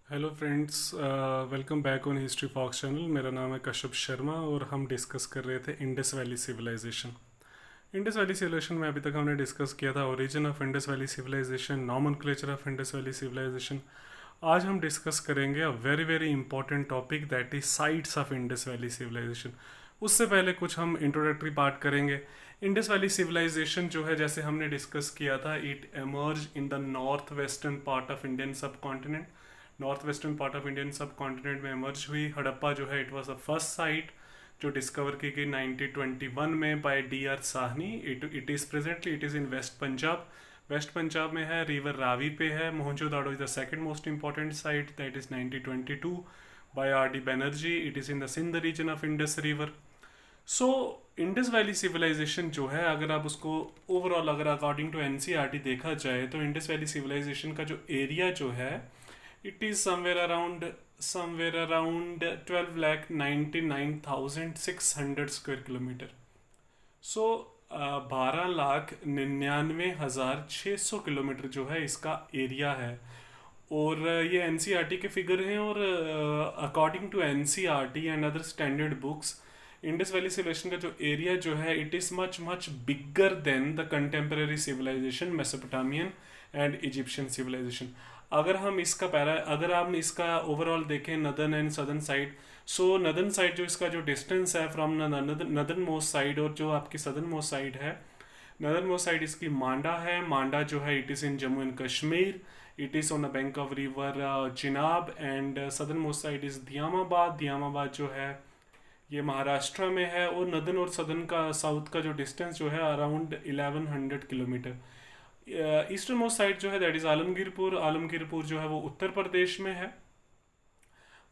Hello friends, welcome back on history fox channel. मेरा नाम है कश्यप शर्मा और हम डिस्कस कर रहे थे Indus valley civilisation. Indus valley civilisation में अभी तक हमने डिस्कस किया था origin of Indus valley civilisation, nomenclature of Indus valley civilisation. आज हम डिस्कस करेंगे a very very important topic that is sites of Indus valley civilisation. उससे पहले कुछ हम इंट्रोडक्टरी पार्ट करेंगे। इंडस वैली सिविलाइजेशन जो है, जैसे हमने डिस्कस किया था, it emerge in the north western part of Indian सब continent. North western part of Indian subcontinent में एमर्ज हुई। हड़प्पा जो है, it was the first site जो डिस्कवर की गई 1921 में by D R Sahni. It is presently it is in west Punjab. West Punjab में है, रिवर रावी पे है। Mohenjodaro is the second most important site, that is 1922 by R D Banerjee. It is in the Sindh region of Indus river. So Indus valley civilisation जो है, अगर आप उसको overall अगर अकॉर्डिंग टू एनसीईआरटी देखा जाए तो इंडस वैली सिविलाइजेशन का जो एरिया जो है, it is somewhere around 12,99,600 square kilometre. So 12,99,600 kilometre जो है इसका एरिया है। और ये एनसीईआरटी के फिगर हैं। और according to NCERT and other standard books, Indus valley civilization का जो एरिया जो है, it is much much bigger than the contemporary civilization Mesopotamian and Egyptian civilization. अगर हम इसका ओवरऑल देखें northern and southern side, so northern side जो इसका जो डिस्टेंस है फ्रॉम नदर्न मोस्ट साइड, और जो आपकी सदर्न मोस्ट साइड है, नदर्न मोस्ट साइड इसकी मांडा है। मांडा जो है, it is in Jammu and Kashmir. It is on the bank of river Chenab. And southern most side is Daimabad. Daimabad जो है ये महाराष्ट्र में है। और नदर्न और सदर्न का साउथ का जो डिस्टेंस जो है around 1100 kilometre. Eastern most side जो है दैट इज़ आलमगीरपुर। आलमगीरपुर जो है वो उत्तर प्रदेश में है।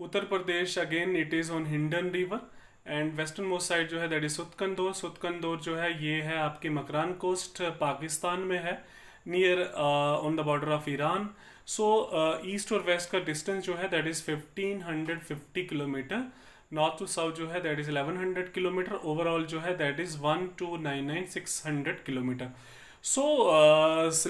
Uttar Pradesh again it is on Hindon river. And western most side जो है दैट इज सुतकंदोर। सुतकंदोर जो है ये है आपके मकरान कोस्ट, पाकिस्तान में है, near on the border of Iran. So east और वेस्ट का डिस्टेंस जो है that is 1550 kilometre. North to south जो है दैट इज़ 1100 किलोमीटर। ओवरऑल जो है that is 1,299,600 kilometre. So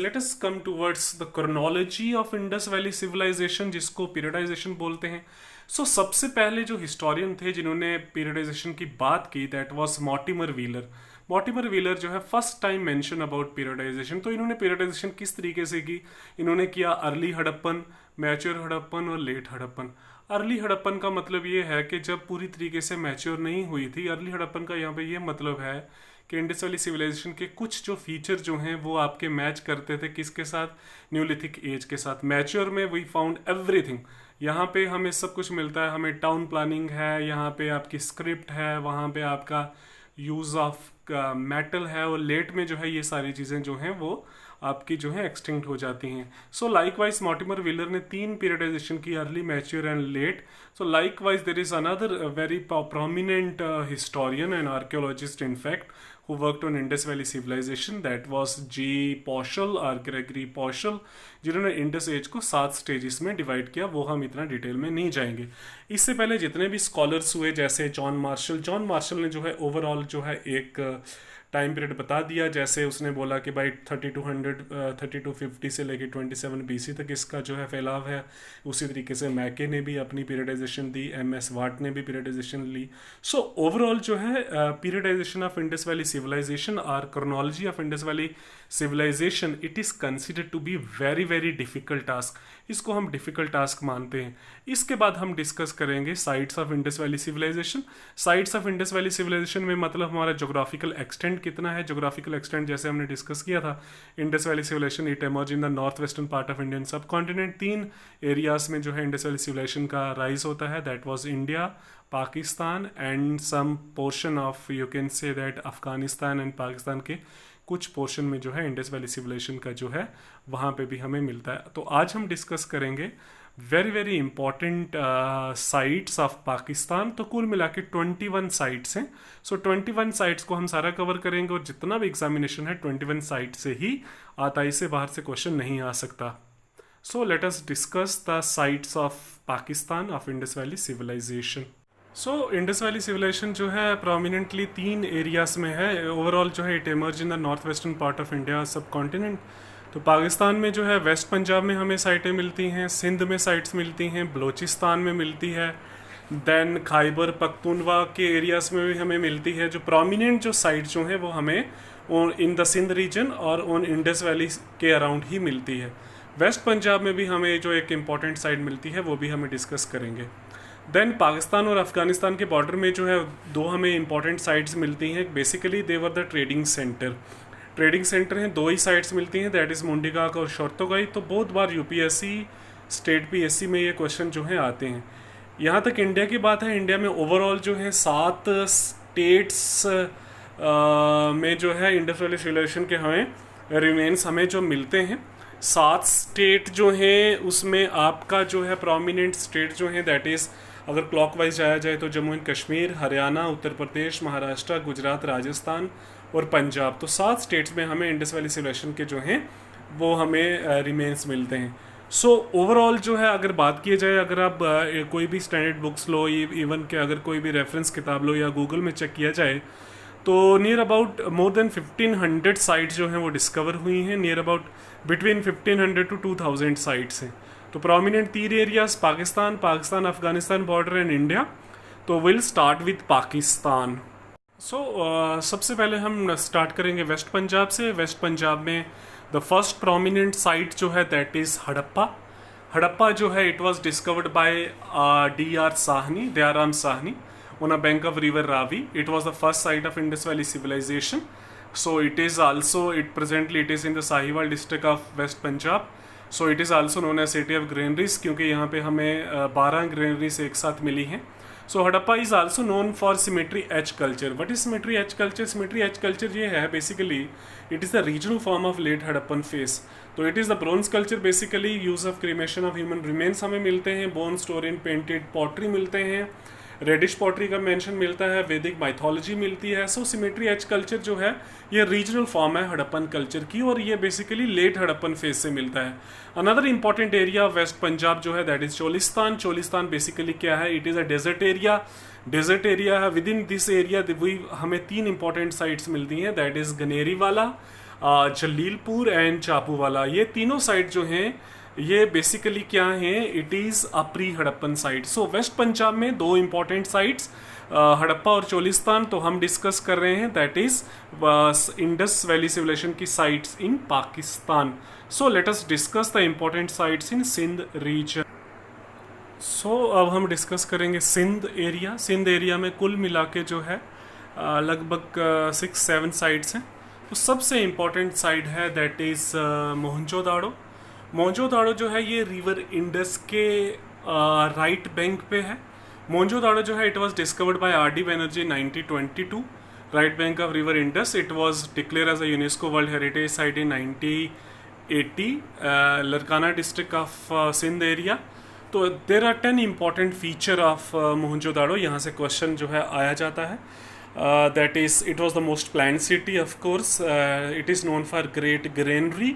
let us come towards the chronology of Indus Valley Civilization, जिसको periodisation बोलते हैं। सबसे पहले जो हिस्टोरियन थे जिन्होंने पीरियडाइजेशन की बात की, that was Mortimer wheeler. Mortimer wheeler जो है first time mention about periodisation. तो इन्होंने पीरियडाइजेशन किस तरीके से की? इन्होंने किया अर्ली हड़प्पन, मैच्योर हड़प्पन और लेट हड़प्पन। अर्ली हड़प्पन का मतलब ये है कि जब पूरी तरीके से मैच्योर नहीं हुई थी। अर्ली हड़प्पन का यहाँ पे ये मतलब है कि इंडस वैली सिविलाइजेशन के कुछ जो फीचर जो हैं वो आपके मैच करते थे किसके साथ? न्यूलिथिक एज के साथ। मैच्योर में वी फाउंड एवरीथिंग। यहाँ पे हमें सब कुछ मिलता है। हमें टाउन प्लानिंग है, यहाँ पे आपकी स्क्रिप्ट है, वहाँ पे आपका यूज़ ऑफ मेटल है। और लेट में जो है ये सारी चीज़ें जो हैं वो आपकी जो है एक्सटिंक्ट हो जाती हैं। सो लाइकवाइज मॉर्टिमर व्हीलर ने 3 पीरियडाइजेशन की, early, mature and let. So likewise there is another very prominent historian and archaeologist in fact who worked on Indus Valley civilization, that was G. Pauschel or Gregory Pauschel, जिन्होंने Indus as को 7 stages में divide किया। वो हम इतना detail में नहीं जाएंगे। इससे पहले जितने भी स्कॉलर्स हुए, जैसे जॉन मार्शल ने जो है ओवरऑल जो है एक टाइम पीरियड बता दिया। जैसे उसने बोला कि भाई 3250 से लेके 27 BC तक इसका जो है फैलाव है। उसी तरीके से मैके ने भी अपनी पीरियडाइजेशन दी, MS वाट ने भी पीरियडाइजेशन ली। सो ओवरऑल जो है periodisation of Indus valley civilisation और chronology of Indus valley civilisation, it is considered to be very very difficult task. इसको हम डिफिकल्ट टास्क मानते हैं। इसके बाद हम डिस्कस करेंगे sites of Indus valley civilization. Sites of Indus valley civilisation में मतलब हमारा जोग्राफिकल एक्सटेंट कितना है। जोग्राफिकल एक्सटेंट जैसे हमने डिस्कस किया था, Indus valley civilisation it emerge in the north western part of Indian subcontinent. 3 areas में जो है इंडस वैली सिविलाइजेशन का राइज होता है, that was India, Pakistan and some portion of, you can say that, Afghanistan and Pakistan के कुछ portion में जो है इंडस वैली सिविलाइजेशन का जो है वहाँ पे भी हमें मिलता है। तो आज हम डिस्कस करेंगे very very important sites of Pakistan. तो कुल मिला के 21 साइट्स हैं। 21 साइट्स को हम सारा कवर करेंगे और जितना भी एग्जामिनेशन है 21 साइट से ही आता है, इससे बाहर से क्वेश्चन नहीं आ सकता। So let us discuss the sites of Pakistan of Indus valley civilisation. Indus valley civilisation जो है प्रोमिनेंटली 3 एरियाज में है। ओवरऑल जो है it emerge in the north western part of India सब कॉन्टिनेंट। तो पाकिस्तान में जो है वेस्ट पंजाब में हमें साइटें मिलती हैं, सिंध में साइट्स मिलती हैं, बलूचिस्तान में मिलती है, देन खैबर पख्तूनवा के एरियाज़ में भी हमें मिलती है। जो प्रोमिनेंट जो साइट जो है वो हमें इन द सिंध रीजन और ऑन इंडस वैली के अराउंड ही मिलती है। वेस्ट पंजाब में भी हमें जो एक इम्पॉर्टेंट साइट मिलती है वो भी हमें डिस्कस करेंगे। देन पाकिस्तान और अफ़गानिस्तान के बॉर्डर में जो है दो हमें इंपॉर्टेंट साइट्स मिलती हैं। Basically they were the trading centre हैं, दो ही साइट्स मिलती हैं, दैट इज़ मुंडीगाक और शोरतोगाई। तो बहुत बार यूपीएससी स्टेट पीएससी में ये क्वेश्चन जो हैं आते हैं। यहाँ तक इंडिया की बात है, इंडिया में ओवरऑल जो है 7 स्टेट्स में जो है इंडस वैली सिविलाइजेशन के हमें रिमेन्स हमें जो मिलते हैं। 7 स्टेट जो हैं उसमें आपका जो है प्रोमिनेंट स्टेट जो है दैट इज़, अगर क्लॉकवाइज जाया जाए तो जम्मू एंड कश्मीर, हरियाणा, उत्तर प्रदेश, महाराष्ट्र, गुजरात, राजस्थान और पंजाब। तो 7 स्टेट्स में हमें इंडस वैली सिविलाइजेशन के जो हैं वो हमें रिमेन्स मिलते हैं। सो ओवरऑल जो है अगर बात की जाए, अगर आप कोई भी स्टैंडर्ड बुक्स लो, इवन के अगर कोई भी रेफरेंस किताब लो या गूगल में चेक किया जाए, तो near about more than 1500 sites जो हैं वो डिस्कवर हुई हैं। Near about between 1500 to 2000 sites हैं। तो prominent 3 areas Pakistan Afghanistan border and India. तो विल स्टार्ट विद पाकिस्तान। सबसे पहले हम स्टार्ट करेंगे वेस्ट पंजाब से। वेस्ट पंजाब में द फर्स्ट प्रोमिनेंट साइट जो है दैट इज़ हड़प्पा जो है it was discovered bye Dayaram Sahni on a bank of river Ravi. It was the first site of Indus Valley civilization. So it is also, presently it is in the Sahiwal district of West Punjab. So it is also known as city of granaries क्योंकि यहाँ पे हमें 12 granaries एक साथ मिली हैं। So Harappa is also known for cemetery H culture. What is cemetery H culture? Cemetery H culture ये है basically it is the regional form of late Harappan phase. तो it is the bronze culture, basically use of cremation of human remains हमें मिलते हैं, bone store in painted pottery मिलते हैं, reddish pottery का mention मिलता है, वैदिक माइथोलॉजी मिलती है। सो सिमेट्री एच कल्चर जो है ये रीजनल फॉर्म है हड़प्पन कल्चर की और ये बेसिकली लेट हड़प्पन फेज से मिलता है। Another important area west Punjab जो है दैट इज चोलिस्तान बेसिकली क्या है, it is a desert area है। विद इन दिस एरिया हमें 3 इंपॉर्टेंट साइट्स मिलती हैं, दैट इज़ गनेरी वाला, जलीलपुर एंड चापूवाला। ये तीनों साइट जो हैं ये बेसिकली क्या है, it is a pre Harappan site. So west Punjab में 2 इंपॉर्टेंट साइट्स हड़प्पा और चोलिस्तान तो हम डिस्कस कर रहे हैं, that is Indus valley civilisation की sites in Pakistan. So let us discuss the important sites in Sindh region. So अब हम डिस्कस करेंगे सिंध एरिया में कुल मिला के जो है लगभग 6-7 साइट्स हैं। तो सबसे इम्पॉर्टेंट साइट है दैट इज़ मोहनजोदाड़ो जो है ये रिवर इंडस के राइट बैंक पे है। मोहनजोदाड़ो जो है it was discovered by R D. Banerjee 1922, right bank of river Indus. It was declare as a UNESCO world heritage site in 1980, Larkana district of Sindh area. तो there are 10 important feature of Mohenjodaro, यहाँ से क्वेश्चन जो है आया जाता है। That is, it was the most planned city, of course. It is known for great granary.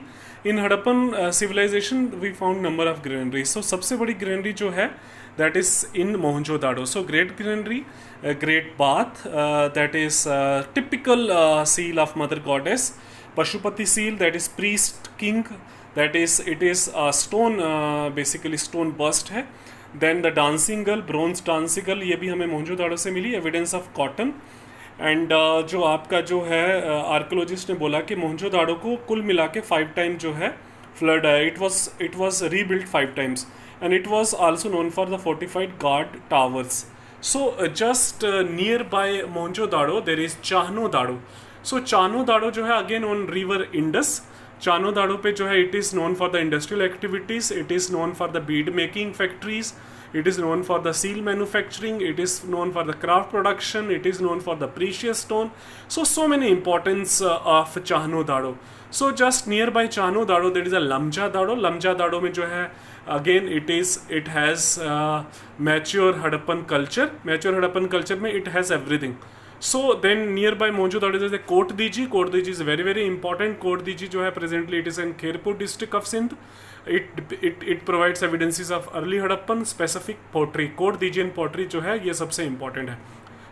In Harappan civilization, we found number of granaries. So, सबसे बड़ी granary जो है, that is in Mohenjo-daro. So, great granary, great bath, that is typical seal of Mother Goddess. Pashupati seal, that is priest king, that is it is a stone, basically stone bust है. Then the dancing girl, bronze dancing girl, ये भी हमें मोहनजोदाड़ो से मिली। Evidence of cotton. And जो आपका जो है archaeologist ने बोला कि मोहनजोदाड़ो को कुल मिला के 5 टाइम जो है फ्लड है। It was rebuild 5 times and it was also known for the fortified guard towers. So just near by Mohenjodaro there is Chanhudaro. So Chanhudaro जो है again on river Indus. Chanhudaro पे जो है it is known for the industrial activities, it is known for the bead making factories, it is known for the seal manufacturing, it is known for the craft production, it is known for the precious stone. So many importance of Chahnodaro. So just nearby Chahnodaro there is a Lamja-daro में जो है again it has mature Harappan culture में it has everything. So then nearby Mohenjo-daro there is a Kot Diji is very very important. Kot Diji जो है presently it is in Khairpur district of Sindh. It provides evidences of early Harappan specific pottery. Kot Dijian pottery जो है ये सबसे important है।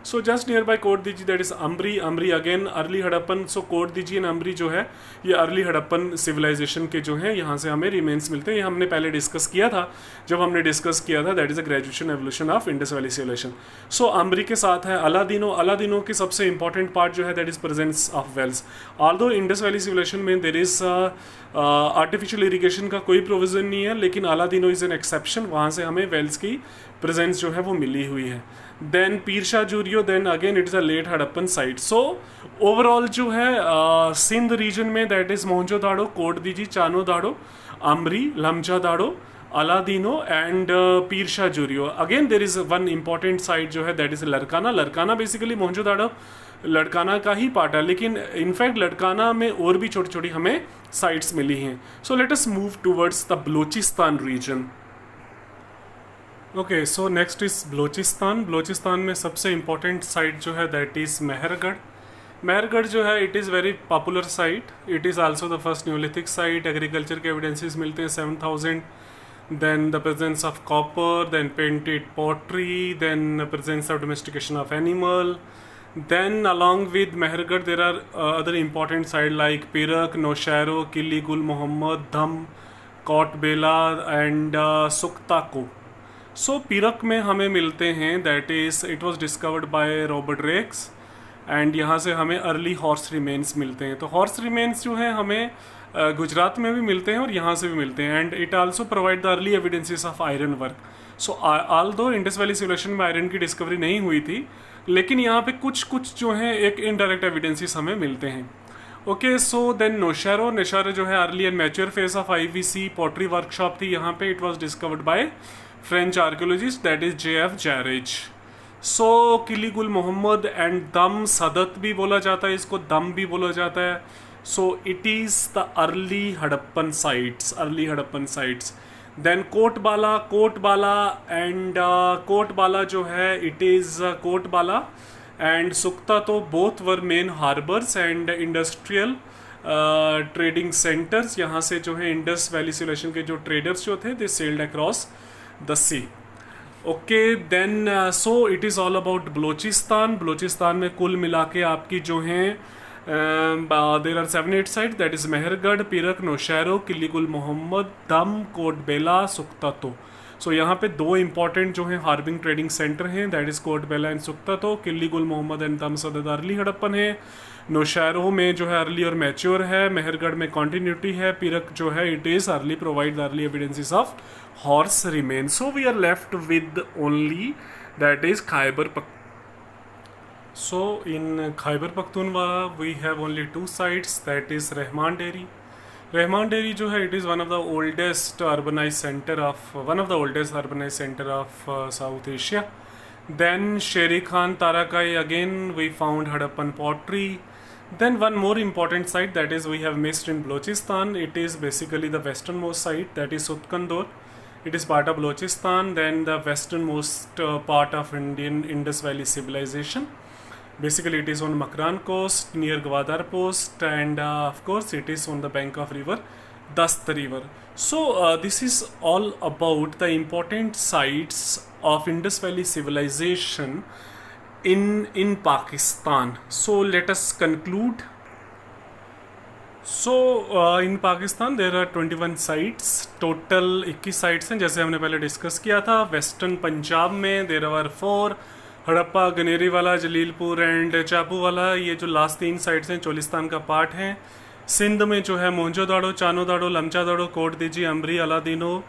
So just near by Kot Diji that is Amri, Amri again early Harappan. So Kot Diji and Amri जो है ये अर्ली हड़प्पन सिविलाइजेशन के जो है यहाँ से हमें रिमेन्स मिलते हैं। ये हमने पहले डिस्कस किया था जब हमने डिस्कस किया था that is a graduation evolution of Indus valley civilization. So Amri के साथ है अलादीनो, अलादीनो की सबसे इंपॉर्टेंट पार्ट जो है that is presence of wells. Although Indus valley civilisation में देर इज आर्टिफिशियल इरीगेशन का कोई प्रोविजन नहीं है, लेकिन अलादीनो इज एन एक्सेप्शन, वहाँ से हमें वेल्स की प्रेजेंस जो है वो मिली हुई है। Then Pir Shah Jurio, then again it is a late Harappan site. So overall जो है सिंध रीजन में that is Mohenjodaro, Kot Diji, Chanhudaro, Amri, Lamchadaro, Aladino and Pir Shah Jurio. Again there is one important site जो है that is Larkana. Larkana basically Mohenjodaro Larkana का ही पार्ट है, लेकिन इनफैक्ट लड़काना में और भी छोटी छोटी हमें साइट्स मिली हैं। So let us move towards the Balochistan region. Okay, so next is Balochistan. Balochistan में सबसे इम्पोर्टेंट साइट जो है दैट इज़ मेहरगढ़। मेहरगढ़ जो है it is very popular site, it is also the first neolithic site. Agriculture के एविडेंसेस मिलते हैं 7000, then the presence of copper, then painted pottery, then presence of domestication of animal. Then along with Mehergarh there are other important sites like Pirak, Nowshera, Kili Gul Muhammad, Dham, Kot Bela and Suktako. So Pirak में हमें मिलते हैं that is it was discovered by Robert Rex and यहाँ से हमें early horse remains मिलते हैं। तो हॉर्स रिमेन्स जो है हमें गुजरात में भी मिलते हैं और यहाँ से भी मिलते हैं and it also provide the early evidences of iron work. So although Indus valley civilisation में आयरन की डिस्कवरी नहीं हुई थी, लेकिन यहाँ पे कुछ जो है एक इनडायरेक्ट एविडेंसेस हमें मिलते हैं। ओके, सो देन नौशेरो, नौशेरो जो है early and mature phase of IVC pottery workshop थी यहाँ पे। It was discovered by French archaeologist that is JF जैरेज। So Kili Gul Mohammad and दम सदत भी बोला जाता है, इसको दम भी बोला जाता है। So it is the early Harappan sites, early Harappan sites. Then Kotbala, Kotbala and Kotbala जो है it is Kotbala and Suktato both were main harbours and industrial trading centres. यहाँ से जो है इंडस वैली सिविलाइजेशन के जो ट्रेडर्स जो थे they sailed across the sea. Okay, then so it is all about Balochistan. Balochistan में कुल मिला के आपकी जो हैं there are 7-8 site that is Mehrgarh, Pirak, Naushero, Kili Gul Mohammad, दम, कोट बेला, सुक्तातो। सो यहाँ पे दो इंपॉर्टेंट जो हैं हार्बिंग ट्रेडिंग सेंटर हैं that is Kot Bela and Suktato. Kili Gul Mohammad and दम सदद अर्ली हड़प्पन है। नौशेरो में जो है अर्ली और मैच्योर है। मेहरगढ़ में कॉन्टीन्यूटी है। पिरक जो है it is early provide the early evidences of horse remain. So we are left with only that is Khyber Pakhtunkhwa. So in Khyber Pakhtunkhwa we have only two sites that is Rahman Dairy. Rahman Dairy जो है it is one of the oldest urbanized center of South Asia. Then Shere Khan Tarakai again we found Hadappan pottery. Then one more important site that is we have missed in Balochistan. It is basically the westernmost site that is Sutkandor. It is part of Balochistan. Then the westernmost part of Indian Indus Valley civilization. Basically it is on Makran coast near Gwadar post and of course it is on the bank of river Dast river. So this is all about the important sites of Indus Valley civilization in Pakistan. So let us conclude. So in Pakistan there are 21 sites, total 21 sites हैं जैसे हमने पहले discuss किया था। Western Punjab में there are 4, Harappa, गनेरी वाला, Jalilpur and चापू वाला, ये जो लास्ट 3 साइट्स हैं चोलिस्तान का पार्ट हैं। सिंध में जो है Mohenjodaro, Chanhudaro, Lamchadaro, Kot Diji, Amri, Aladino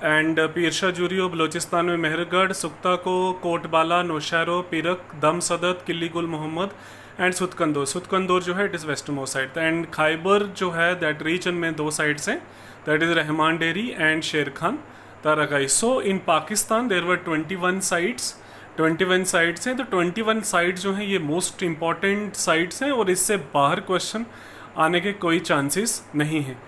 and Pir Shah जूरियो। Balochistan में मेहरगढ़, सुक्ताको, कोटबाला, नौशेरो, पिरक, दम सदत, किली गुल मोहम्मद एंड सुतकंदोर। सुतकंदोर जो है it is west most side. And Khyber जो है दैट रीजन में 2 साइड्स हैं that is Rehman Dheri and Sher Khan Tarakai. So in Pakistan there were 21 sites, 21 sites हैं। तो 21 साइट्स जो हैं ये मोस्ट इम्पॉर्टेंट साइट्स हैं और इससे बाहर क्वेश्चन आने के कोई चांसेस नहीं हैं।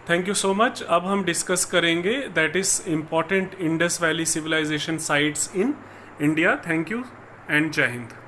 Thank you so much. अब हम डिस्कस करेंगे that is important Indus valley civilization sites in India. Thank you and Jai Hind.